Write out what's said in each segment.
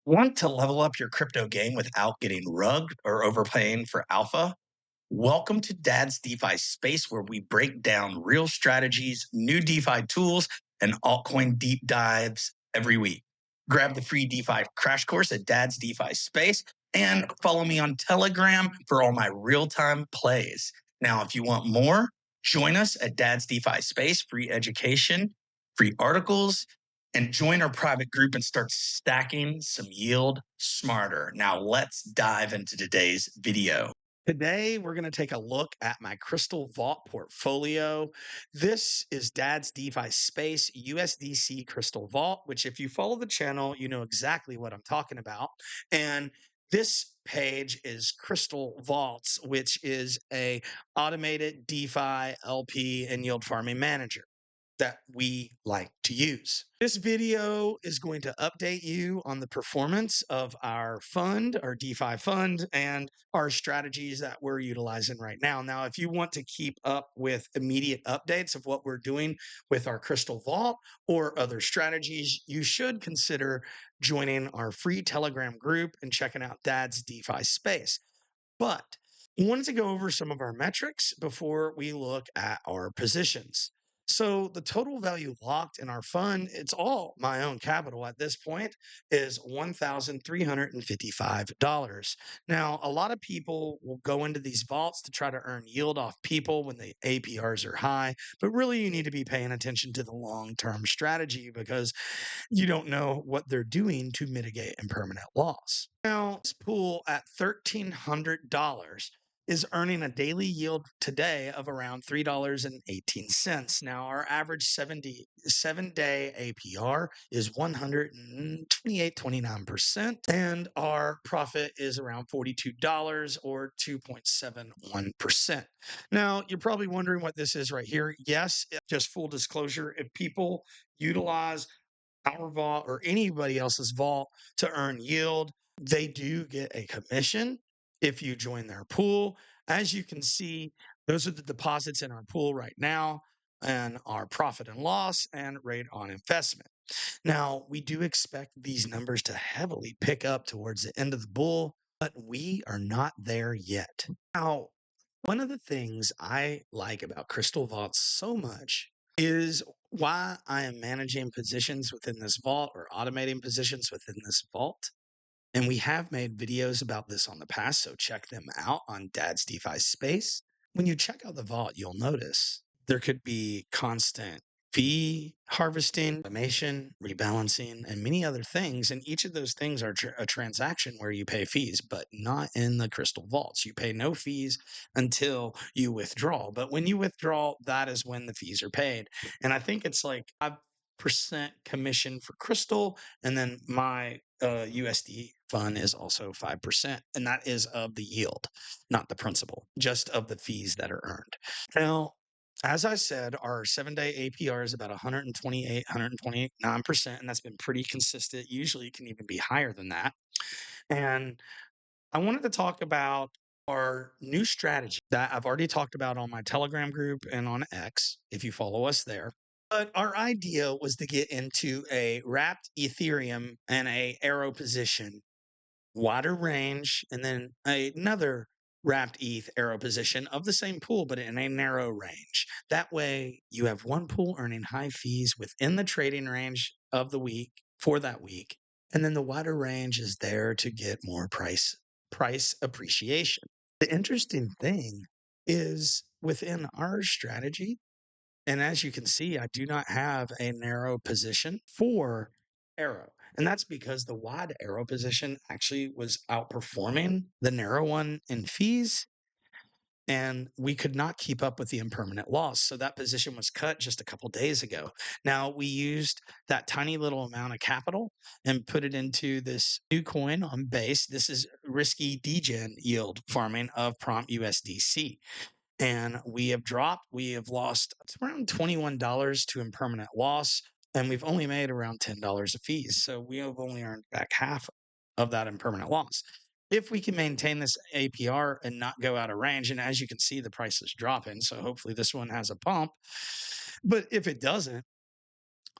Want to level up your crypto game without getting rugged or overpaying for alpha? Welcome to Dad's DeFi Space, where we break down real strategies, new DeFi tools, and altcoin deep dives every week. Grab the free DeFi Crash Course at Dad's DeFi Space and follow me on Telegram for all my real time plays. Now, if you want more, join us at Dad's DeFi Space, free education, free articles, and join our private group and start stacking some yield smarter. Now, let's dive into today's video. Today, we're going to take a look at my Krystal Vault portfolio. This is Dad's DeFi Space USDC Krystal Vault, which if you follow the channel, you know exactly what I'm talking about. And this page is Krystal Vaults, which is a automated DeFi LP and yield farming manager that we like to use. This video is going to update you on the performance of our fund, our DeFi fund, and our strategies that we're utilizing right now. Now, if you want to keep up with immediate updates of what we're doing with our Krystal Vault or other strategies, you should consider joining our free Telegram group and checking out Dad's DeFi Space. But we wanted to go over some of our metrics before we look at our positions. So the total value locked in our fund, it's all my own capital at this point, is $1,355. Now, a lot of people will go into these vaults to try to earn yield off people when the APRs are high, but really you need to be paying attention to the long-term strategy because you don't know what they're doing to mitigate impermanent loss. Now, this pool at $1,300 is earning a daily yield today of around $3.18. Now, our average 7-day APR is 128.29%, and our profit is around $42 or 2.71%. Now, you're probably wondering what this is right here. Yes, just full disclosure, if people utilize our vault or anybody else's vault to earn yield, they do get a commission if you join their pool. As you can see, those are the deposits in our pool right now and our profit and loss and rate on investment. Now, we do expect these numbers to heavily pick up towards the end of the bull, but we are not there yet. Now, one of the things I like about Krystal Vault so much is why I am managing positions within this vault or automating positions within this vault. And we have made videos about this on the past, so check them out on Dad's DeFi Space. When you check out the vault, you'll notice there could be constant fee harvesting, automation, rebalancing, and many other things. And each of those things are a transaction where you pay fees, but not in the Krystal Vaults. You pay no fees until you withdraw. But when you withdraw, that is when the fees are paid. And I think it's like 5% commission for Krystal, and then my USD fund is also 5%, and that is of the yield, not the principal, just of the fees that are earned. Now, as I said, our 7-day APR is about 128, 129%, and that's been pretty consistent. Usually it can even be higher than that. And I wanted to talk about our new strategy that I've already talked about on my Telegram group and on X, if you follow us there. But our idea was to get into a wrapped Ethereum and a arrow position, wider range, and then another wrapped ETH arrow position of the same pool, but in a narrow range. That way, you have one pool earning high fees within the trading range of the week for that week, and then the wider range is there to get more price appreciation. The interesting thing is within our strategy, and as you can see, I do not have a narrow position for arrow. And that's because the wide arrow position actually was outperforming the narrow one in fees. And we could not keep up with the impermanent loss. So that position was cut just a couple days ago. Now we used that tiny little amount of capital and put it into this new coin on base. This is risky degen yield farming of prompt USDC, and we have lost around $21 to impermanent loss, and we've only made around $10 of fees. So we have only earned back half of that impermanent loss. If we can maintain this APR and not go out of range, and as you can see, the price is dropping, so hopefully this one has a pump. But if it doesn't,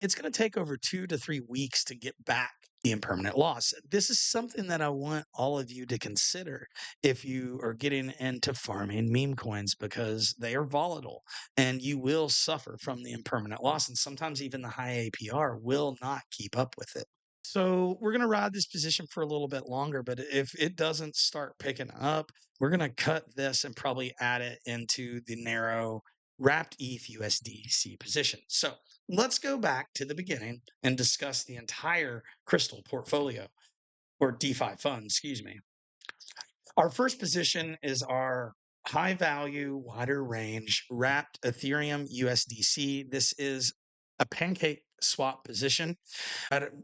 it's going to take over 2 to 3 weeks to get back the impermanent loss. This is something that I want all of you to consider if you are getting into farming meme coins, because they are volatile and you will suffer from the impermanent loss. And sometimes even the high APR will not keep up with it. So we're going to ride this position for a little bit longer, but if it doesn't start picking up, we're going to cut this and probably add it into the narrow wrapped ETH USDC position. So let's go back to the beginning and discuss the entire Krystal portfolio, or DeFi fund, excuse me. Our first position is our high value, wider range wrapped Ethereum USDC. This is a pancake swap position.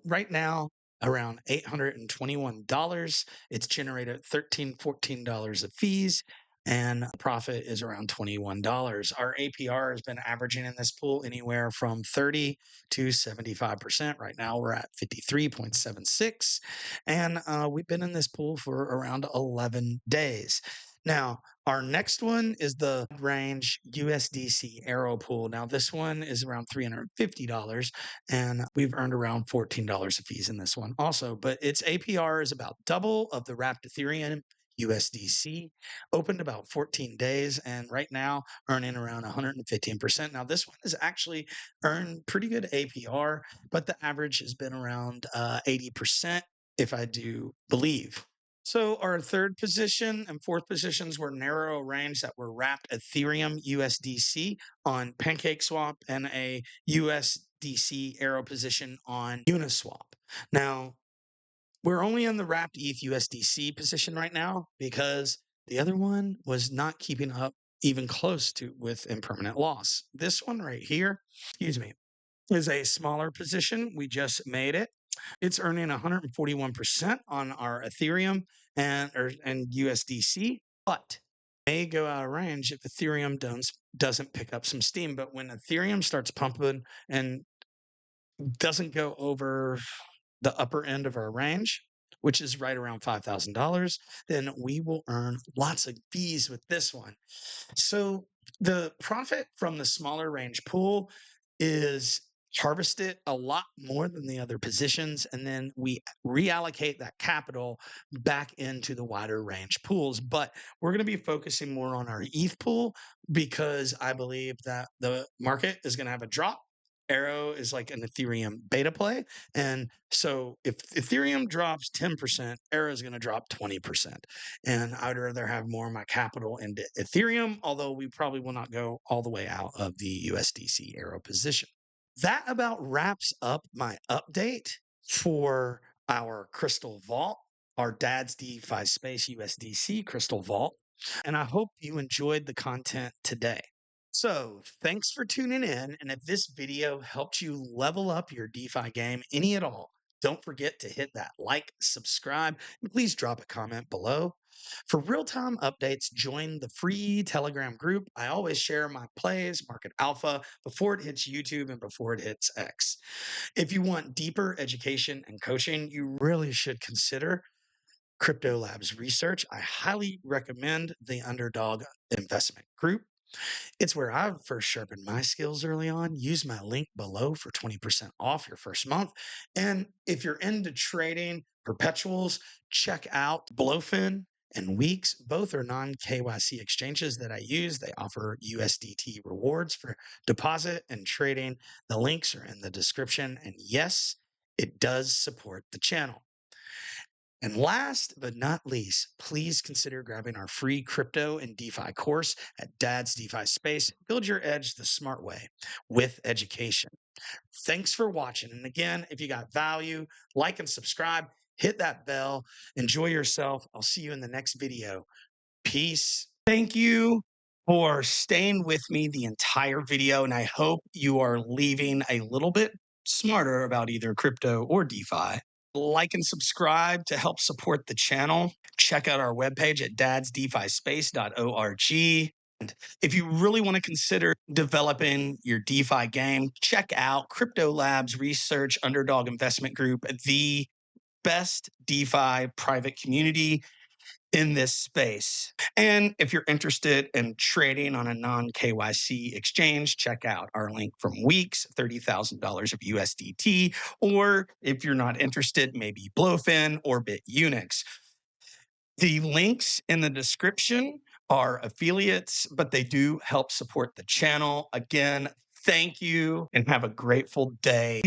Right now, around $821. It's generated $13, $14 of fees, and profit is around $21. Our APR has been averaging in this pool anywhere from 30 to 75%. Right now, we're at 53.76, and we've been in this pool for around 11 days. Now, our next one is the range USDC Arrow pool. Now, this one is around $350, and we've earned around $14 of fees in this one also. But its APR is about double of the wrapped Ethereum USDC, opened about 14 days, and right now earning around 115%. Now, this one has actually earned pretty good APR, but the average has been around 80%, if I do believe. So our third position and fourth positions were narrow range that were wrapped Ethereum USDC on PancakeSwap and a USDC arrow position on Uniswap. Now, we're only in the wrapped ETH USDC position right now because the other one was not keeping up even close to with impermanent loss. This one right here, excuse me, is a smaller position. We just made it. It's earning 141% on our Ethereum and USDC, but may go out of range if Ethereum doesn't pick up some steam. But when Ethereum starts pumping and doesn't go over the upper end of our range, which is right around $5,000, then we will earn lots of fees with this one. So the profit from the smaller range pool is harvested a lot more than the other positions, and then we reallocate that capital back into the wider range pools. But we're going to be focusing more on our ETH pool because I believe that the market is going to have a drop. Arrow is like an Ethereum beta play. And so if Ethereum drops 10%, Arrow is going to drop 20%. And I'd rather have more of my capital into Ethereum, although we probably will not go all the way out of the USDC Arrow position. That about wraps up my update for our Krystal Vault, our DADS DeFi Space USDC Krystal Vault. And I hope you enjoyed the content today. So thanks for tuning in. And if this video helped you level up your DeFi game any at all, don't forget to hit that like, subscribe, and please drop a comment below. For real-time updates, join the free Telegram group. I always share my plays, market alpha, before it hits YouTube and before it hits X. If you want deeper education and coaching, you really should consider CryptoLabs research. I highly recommend the Underdog Investment Group. It's where I first sharpened my skills early on. Use my link below for 20% off your first month. And if you're into trading perpetuals, check out Blowfin and Weeks. Both are non-KYC exchanges that I use. They offer USDT rewards for deposit and trading. The links are in the description. And yes, it does support the channel. And last but not least, please consider grabbing our free crypto and DeFi course at DADS DeFi Space. Build your edge the smart way with education. Thanks for watching. And again, if you got value, like and subscribe, hit that bell, enjoy yourself. I'll see you in the next video. Peace. Thank you for staying with me the entire video. And I hope you are leaving a little bit smarter about either crypto or DeFi. Like and subscribe to help support the channel. Check out our webpage at dadsdefispace.org. And if you really want to consider developing your DeFi game, check out CryptoLabs Research Underdog Investment Group, the best DeFi private community in this space. And if you're interested in trading on a non-KYC exchange, check out our link from Weeks, $30,000 of USDT, or if you're not interested, maybe Blowfin or BitUnix. The links in the description are affiliates, but they do help support the channel. Again, thank you and have a grateful day.